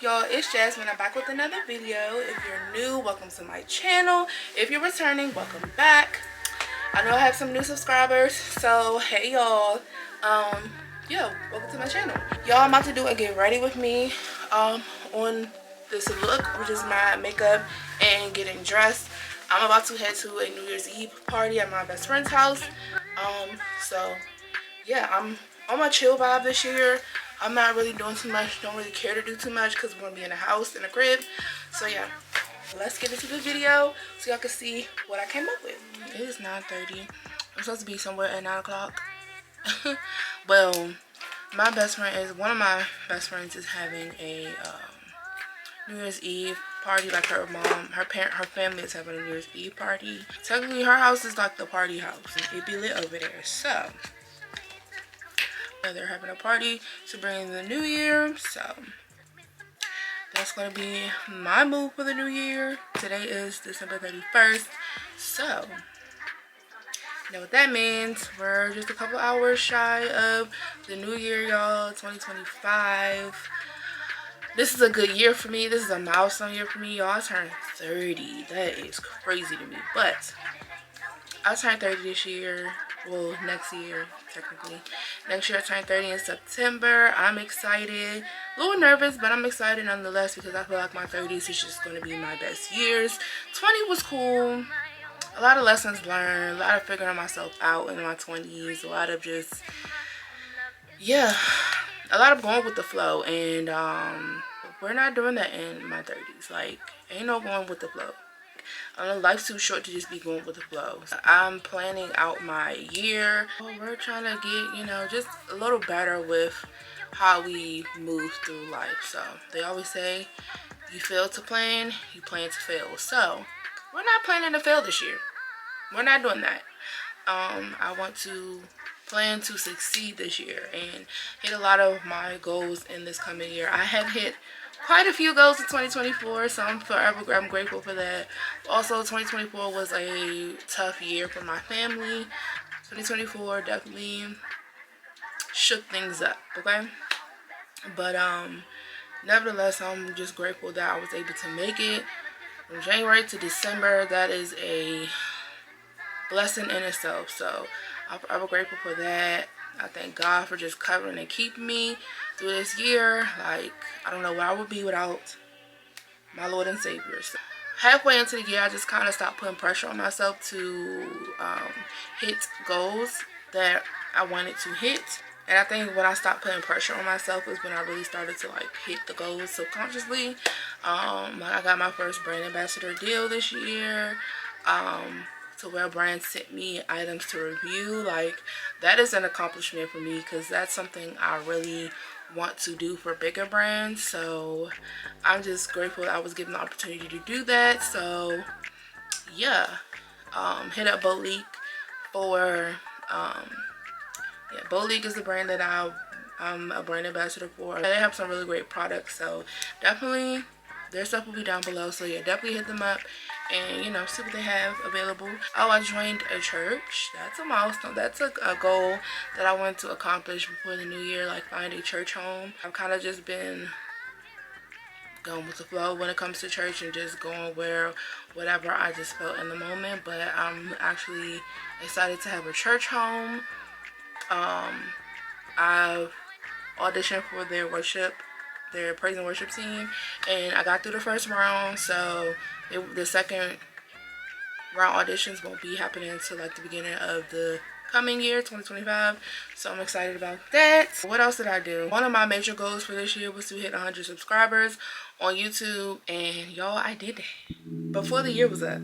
y'all, it's Jazman. I'm back with another video. If you're new, welcome to my channel. If you're returning, welcome back. I know I have some new subscribers, so hey y'all. Yeah, welcome to my channel. Y'all, I'm about to do a get ready with me on this look, which is my makeup and getting dressed. I'm about to head to a New Year's Eve party at my best friend's house. So yeah, I'm on my chill vibe this year. I'm not really doing too much, don't really care to do too much because we're gonna be in a house, in a crib. So yeah, let's get into the video so y'all can see what I came up with. It is 9:30. I'm supposed to be somewhere at 9 o'clock. Well, one of my best friends is having a New Year's Eve party. Like her family is having a New Year's Eve party. Technically, her house is like the party house, and it be lit over there. So they're having a party to bring in the new year. So that's gonna be my move for the new year. Today is December 31st. So you know what that means. We're just a couple hours shy of the new year, y'all. 2025. This is a good year for me. This is a milestone year for me, y'all. I turned 30. That is crazy to me. But I turned 30 this year. Well, next year, technically. Next year I turned 30 in September. I'm excited. A little nervous, but I'm excited nonetheless because I feel like my 30s is just going to be my best years. 20 was cool. A lot of lessons learned. A lot of figuring myself out in my 20s. A lot of just, yeah, a lot of going with the flow. And we're not doing that in my 30s. Like, ain't no going with the flow. I know life's too short to just be going with the flow. I'm planning out my year. We're trying to get, you know, just a little better with how we move through life. So they always say, you fail to plan, you plan to fail. So we're not planning to fail this year. We're not doing that. I want to plan to succeed this year and hit a lot of my goals in this coming year. I have hit quite a few goals in 2024, so I'm grateful for that. Also, 2024 was a tough year for my family. 2024 definitely shook things up, okay? But nevertheless, I'm just grateful that I was able to make it from January to December. That is a blessing in itself, so I'm grateful for that. I thank God for just covering and keeping me through this year. Like, I don't know where I would be without my Lord and Savior. So, halfway into the year, I just kind of stopped putting pressure on myself to hit goals that I wanted to hit. And I think when I stopped putting pressure on myself is when I really started to like hit the goals subconsciously. I got my first brand ambassador deal this year. To where brands sent me items to review. Like, that is an accomplishment for me because that's something I really want to do for bigger brands. So I'm just grateful that I was given the opportunity to do that. So yeah, hit up Domonique for Domonique is the brand that I'm a brand ambassador for. They have some really great products, so definitely their stuff will be down below. So yeah, definitely hit them up and, you know, see what they have available. Oh, I joined a church. That's a milestone. That's a goal that I want to accomplish before the new year, like find a church home. I've kind of just been going with the flow when it comes to church and just going where whatever I just felt in the moment. But I'm actually excited to have a church home. I've auditioned for their praise and worship team, and I got through the first round. So the second round auditions won't be happening until like the beginning of the coming year, 2025. So I'm excited about that. What else did I do? One of my major goals for this year was to hit 100 subscribers on YouTube, and y'all, I did that before the year was up.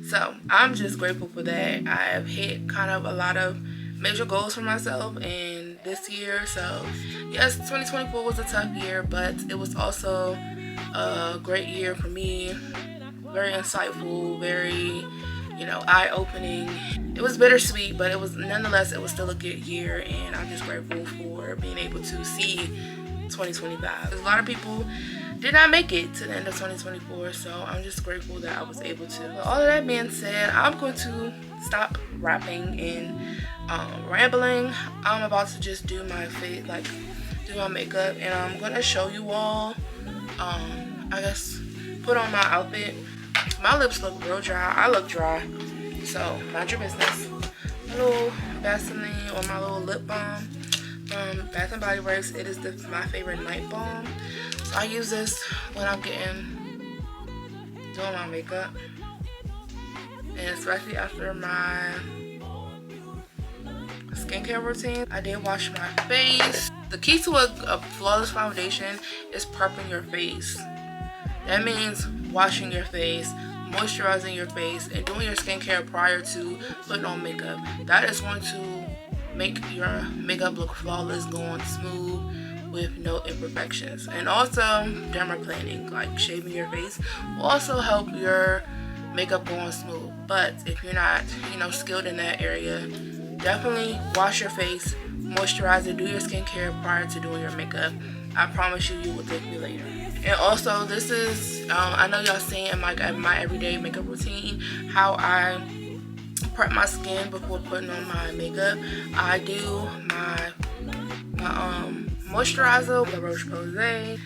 So I'm just grateful for that. I have hit kind of a lot of major goals for myself in this year. So yes, 2024 was a tough year, but it was also a great year for me. Very insightful, very, you know, eye-opening. It was bittersweet, but it was nonetheless, it was still a good year, and I'm just grateful for being able to see 2025. A lot of people did not make it to the end of 2024, so I'm just grateful that I was able to. With all of that being said, I'm going to stop rapping and rambling. I'm about to just do my face, like do my makeup, and I'm gonna show you all I guess, put on my outfit. My lips look real dry. I look dry. So, mind your business. A little Vaseline or my little lip balm from Bath and Body Works. It is my favorite night balm. So, I use this when I'm doing my makeup. And especially after my skincare routine. I did wash my face. The key to a flawless foundation is prepping your face. That means washing your face, moisturizing your face, and doing your skincare prior to putting on makeup. That is going to make your makeup look flawless, going smooth with no imperfections. And also dermaplaning, like shaving your face, will also help your makeup going smooth. But if you're not, skilled in that area, definitely wash your face, moisturize it, do your skincare prior to doing your makeup. I promise you, you will thank me later. And also, this is, I know y'all seen in my everyday makeup routine how I prep my skin before putting on my makeup. I do my moisturizer, the Roche Posay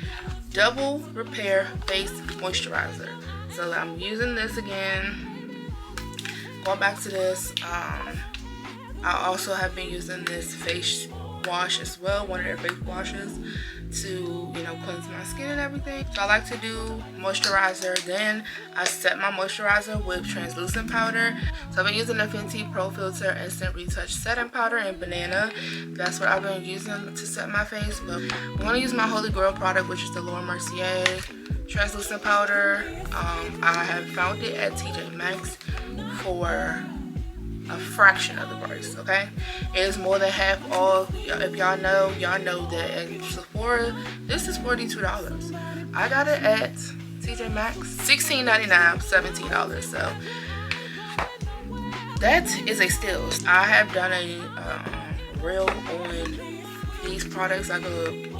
Double Repair Face Moisturizer. So I'm using this again. Going back to this, I also have been using this face wash as well, one of their face washes, to cleanse my skin and everything. So I like to do moisturizer, then I set my moisturizer with translucent powder. So I've been using the Fenty Pro Filter Instant Retouch Setting Powder in Banana. That's what I've been using to set my face. But I'm going to use my Holy Grail product, which is the Mercier translucent powder. I have found it at TJ Maxx for a fraction of the price. Okay, it is more than half off. If y'all know that at Sephora this is $42. I got it at TJ Maxx $16.99, $17. So that is a steal. I have done a reel on these products, like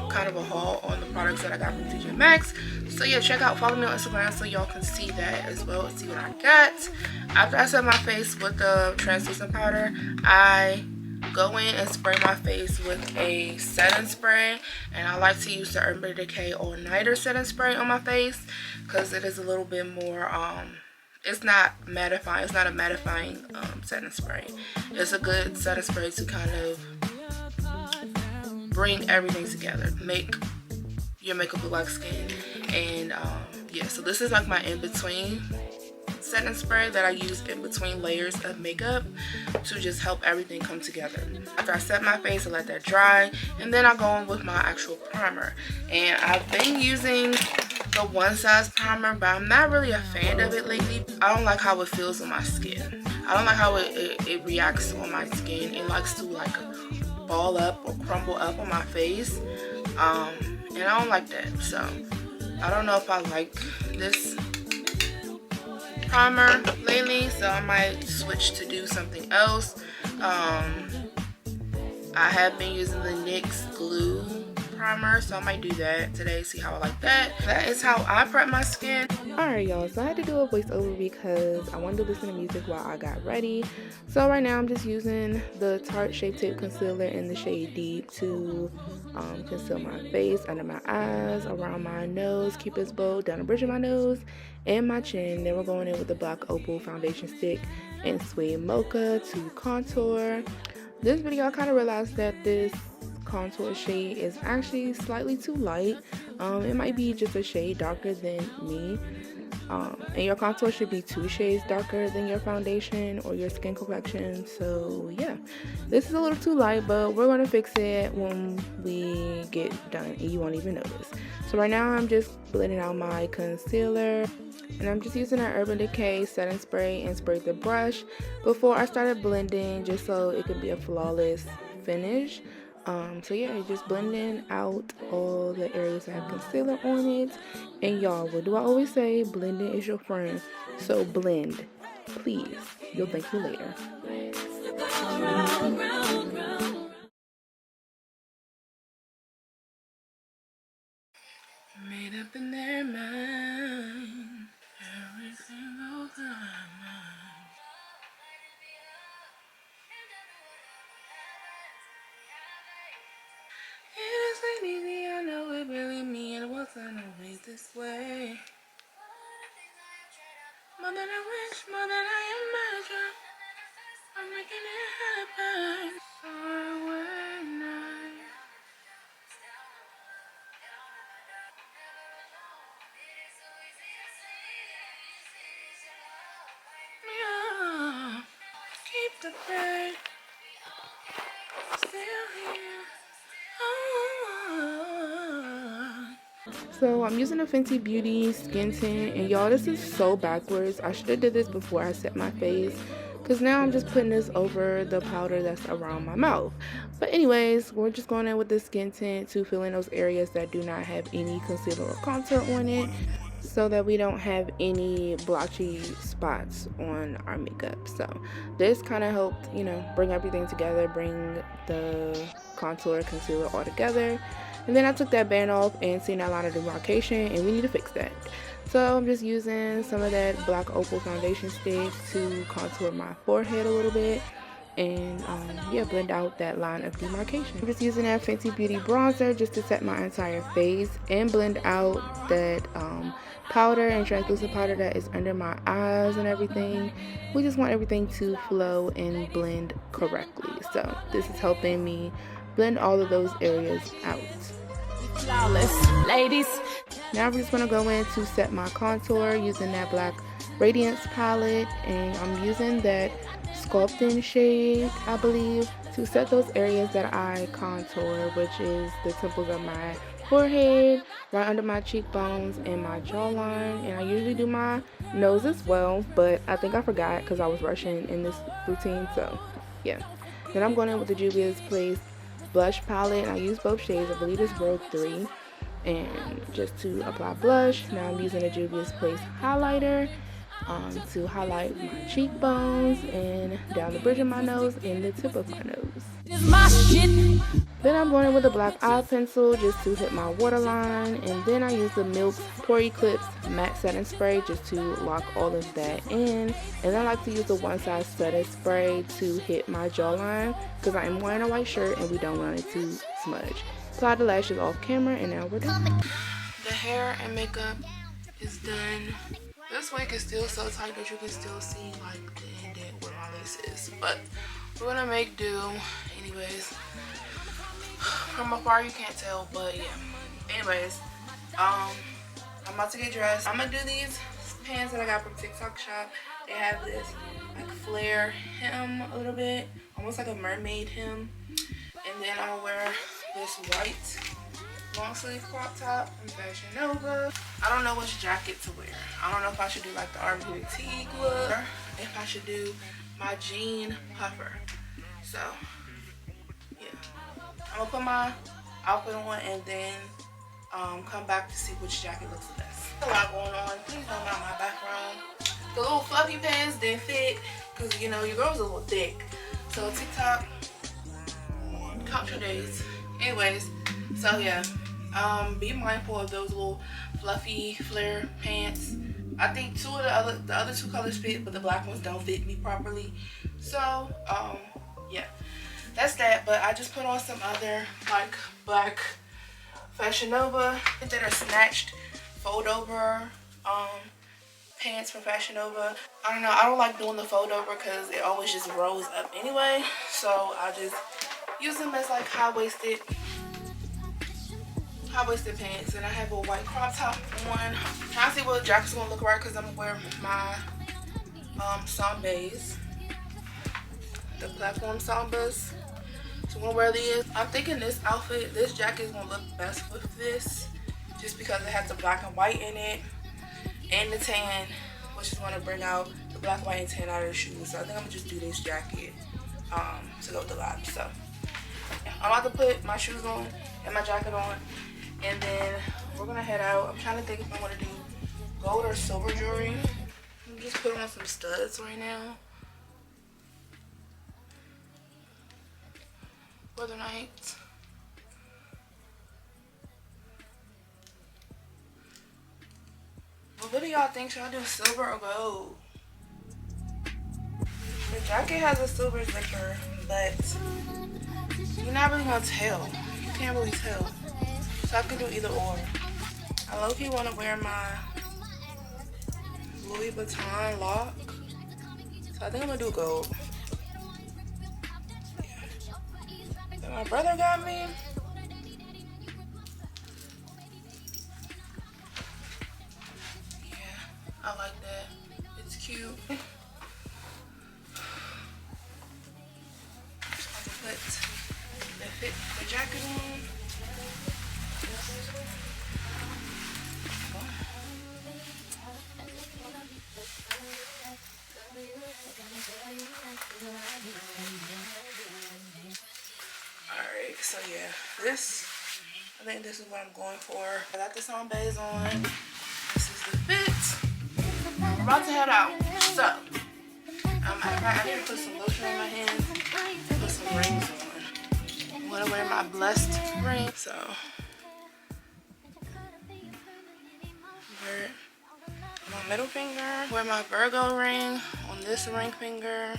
kind of a haul on the products that I got from TJ Maxx. So yeah, follow me on Instagram so y'all can see that as well, see what I got. After I set my face with the translucent powder, I go in and spray my face with a setting spray, and I like to use the Urban Decay All Nighter setting spray on my face because it is a little bit more it's not mattifying. It's not a mattifying setting spray. It's a good setting spray to kind of bring everything together, make your makeup look like skin. And yeah, so this is like my in-between setting spray that I use in between layers of makeup to just help everything come together. After I set my face, I let that dry, and then I go in with my actual primer. And I've been using the One Size primer, but I'm not really a fan of it lately. I don't like how it feels on my skin. I don't like how it reacts on my skin. It likes to like ball up or crumble up on my face, and I don't like that. So I don't know if I like this primer lately, so I might switch to do something else. I have been using the NYX glue primer, so I might do that today, see how I like that. That is how I prep my skin. Alright y'all, so I had to do a voiceover because I wanted to listen to music while I got ready. So right now I'm just using the Tarte Shape Tape Concealer in the shade Deep to conceal my face, under my eyes, around my nose, Cupid's bow, down the bridge of my nose, and my chin. Then we're going in with the black Opal foundation stick and Suede Mocha to contour. This video I kind of realized that this contour shade is actually slightly too light. It might be just a shade darker than me. And your contour should be 2 shades darker than your foundation or your skin complexion. So yeah, this is a little too light, but we're going to fix it when we get done and you won't even notice. So right now I'm just blending out my concealer, and I'm just using an Urban Decay setting spray and sprayed the brush before I started blending, just so it could be a flawless finish. So yeah, just blending out all the areas that have concealer on it. And y'all, what do I always say? Blending is your friend. So blend, please. You'll thank me later. Made up in their mind, everything over my mind. It isn't easy, I know it really mean it wasn't a waste of this way. More than I wish, more than I imagine. I'm making it happen. Far away night. Yeah. Keep the faith. Still here. Oh. So I'm using a Fenty Beauty skin tint, and y'all, this is so backwards. I should have did this before I set my face, because now I'm just putting this over the powder that's around my mouth. But anyways, we're just going in with the skin tint to fill in those areas that do not have any concealer or contour on it, so that we don't have any blotchy spots on our makeup. So this kind of helped, you know, bring everything together, bring the contour, concealer all together. And then I took that band off and seen that line of demarcation, and we need to fix that. So I'm just using some of that black Opal foundation stick to contour my forehead a little bit, and yeah, blend out that line of demarcation. I'm just using that Fenty Beauty bronzer just to set my entire face and blend out that powder and translucent powder that is under my eyes and everything. We just want everything to flow and blend correctly. So this is helping me blend all of those areas out. Flawless, ladies. Now I'm just going to go in to set my contour using that black Radiance palette, and I'm using that Sculpting shade, I believe, to set those areas that I contour, which is the temples of my forehead, right under my cheekbones, and my jawline. And I usually do my nose as well, but I think I forgot because I was rushing in this routine. So yeah, then I'm going in with the Juvia's Place blush palette. I use both shades. I believe it's Rogue 3, and just to apply blush. Now I'm using the Juvia's Place highlighter to highlight my cheekbones and down the bridge of my nose and the tip of my nose. Then I'm going in with a black eye pencil just to hit my waterline, and then I use the Milk's Pore Eclipse matte setting spray just to lock all of that in. And then I like to use the One Size Setting spray to hit my jawline because I am wearing a white shirt and we don't want it to smudge. Apply the lashes off camera, and now we're done. The hair and makeup is done. This wig is still so tight that you can still see like the indent where my lace is, but we're gonna make do anyways. From afar you can't tell, but yeah. Anyways, I'm about to get dressed. I'm gonna do these pants that I got from TikTok shop. They have this like flare hem a little bit, almost like a mermaid hem, and then I'll wear this white long sleeve crop top from Fashion Nova. I don't know which jacket to wear. I don't know if I should do like the Army fatigue look, or if I should do my jean puffer. So yeah, I'm gonna put my outfit on and then come back to see which jacket looks the best. A lot going on. Please don't mind my background. The little fluffy pants didn't fit because you know your girl's a little thick. So TikTok, count your days. Anyways, so yeah. Be mindful of those little fluffy flare pants. I think two of the other two colors fit, but the black ones don't fit me properly. So yeah, that's that. But I just put on some other like black Fashion Nova that are snatched fold over pants from Fashion Nova. I don't know, I don't like doing the fold over because it always just rolls up anyway, so I just use them as like high-waisted pants. And I have a white crop top on. Trying to see what jacket's gonna look right because I'm gonna wear my Sambas, the platform Sambas. So I'm gonna wear these. I'm thinking this outfit, this jacket is gonna look best with this, just because it has the black and white in it and the tan, which is gonna bring out the black, white, and tan out of the shoes. So I think I'm gonna just do this jacket to go with the vibe. So yeah, I'm about to put my shoes on and my jacket on, and then we're gonna head out. I'm trying to think if I want to do gold or silver jewelry. I'm just putting on some studs right now for the night. But what do y'all think? Should I do silver or gold? The jacket has a silver zipper, but you're not really gonna tell. You can't really tell. So I can do either or. I low-key want to wear my Louis Vuitton lock. So I think I'm gonna do gold. Yeah. That my brother got me. Yeah, I like that. It's cute. Just have to put the jacket on. Alright, so yeah, I think this is what I'm going for. I got this on base on. This is the fit. I'm about to head out. So, I need to put some lotion on my hands, put some rings on. I'm gonna wear my blessed ring. So, wear my middle finger. Wear my Virgo ring on this ring finger.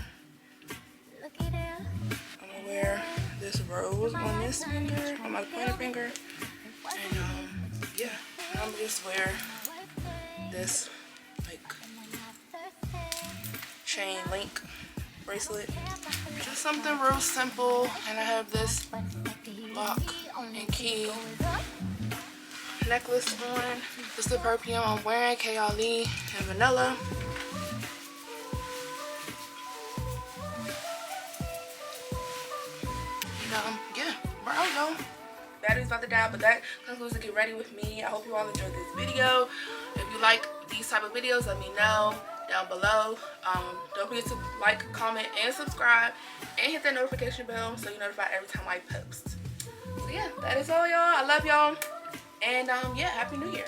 I'm gonna wear this rose on this finger, on my pointer finger. And yeah, I'm gonna just wear this like chain link bracelet. Just something real simple. And I have this lock and key necklace on. This is the perfume I'm wearing, K.Ali and Vanilla. And yeah, we're out, y'all. Battery's about to die, but that concludes the get ready with me. I hope you all enjoyed this video. If you like these type of videos, let me know down below. Don't forget to like, comment, and subscribe, and hit that notification bell so you're notified every time I post. So yeah, that is all, y'all. I love y'all, and yeah, Happy New Year.